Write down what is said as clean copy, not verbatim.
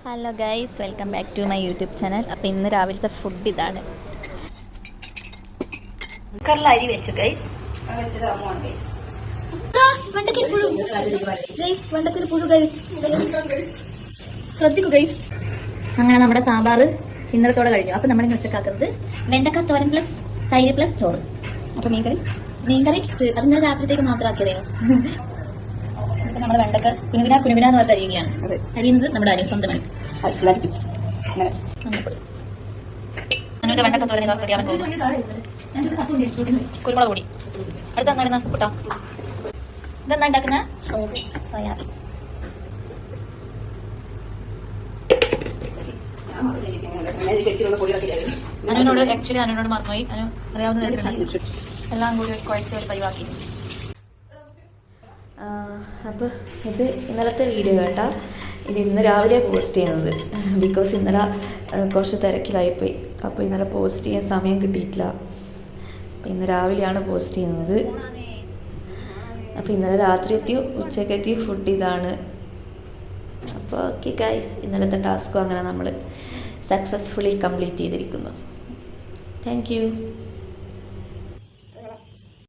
Hello guys, welcome back to my YouTube channel. അപ്പോൾ ഇന്ന് രാവിലത്തെ ഫുഡ് ഇതാണ്. കുക്കറിൽ അരി വെച്ചു ഗൈസ്. ശ്രദ്ധിക്കൂ ഗൈസ്. അങ്ങനെ നമ്മുടെ സാമ്പാർ ഇന്നലത്തോടെ കഴിഞ്ഞു. അപ്പോൾ നമ്മളിന്ന് ഉച്ചക്കാക്കുന്നത് വെണ്ടക്ക തോരൻ പ്ലസ് തൈര് പ്ലസ് ചോറ്. അപ്പോൾ മീൻകറി അത് ഇന്നലെ രാത്രിത്തേക്ക് മാത്രം ആക്കിയതായിരുന്നു. ഇപ്പം നമ്മുടെ വെണ്ടക്ക കുനുകുന എന്ന് പറഞ്ഞ അരിയുകയാണ്. അരിയുന്നത് നമ്മുടെ അനു സ്വന്തമാണ്. അനുവിന്റെ വെണ്ടക്ക തോരൻ റെഡിയാവാൻ കുരുമുളക് പൊടി. അടുത്ത എന്താണ് കൂട്ടാ? ഇതെന്താ ഉണ്ടാക്കുന്ന? സോയാബീൻ. അനുവിനോട് മറന്നുപോയി. അനു അറിയാവുന്ന എല്ലാം കൂടി കുഴച്ച് ഒരു പരിവാക്കി. അപ്പോൾ ഇത് ഇന്നലത്തെ വീഡിയോ കേട്ടോ. ഇത് ഇന്ന് രാവിലെ പോസ്റ്റ് ചെയ്യുന്നത്. ബിക്കോസ് ഇന്നലെ കുറച്ച് തിരക്കിലായിപ്പോയി. അപ്പോൾ ഇന്നലെ പോസ്റ്റ് ചെയ്യാൻ സമയം കിട്ടിയിട്ടില്ല. അപ്പോൾ ഇന്ന് രാവിലെയാണ് പോസ്റ്റ് ചെയ്യുന്നത്. അപ്പോൾ ഇന്നലെ രാത്രി എത്തിയോ ഉച്ചക്കെത്തിയ ഫുഡ് ഇതാണ്. അപ്പോൾ ഓക്കെ ഗൈസ്, ഇന്നലത്തെ ടാസ്കും അങ്ങനെ നമ്മൾ സക്സസ്ഫുള്ളി കംപ്ലീറ്റ് ചെയ്തിരിക്കുന്നു. Thank you.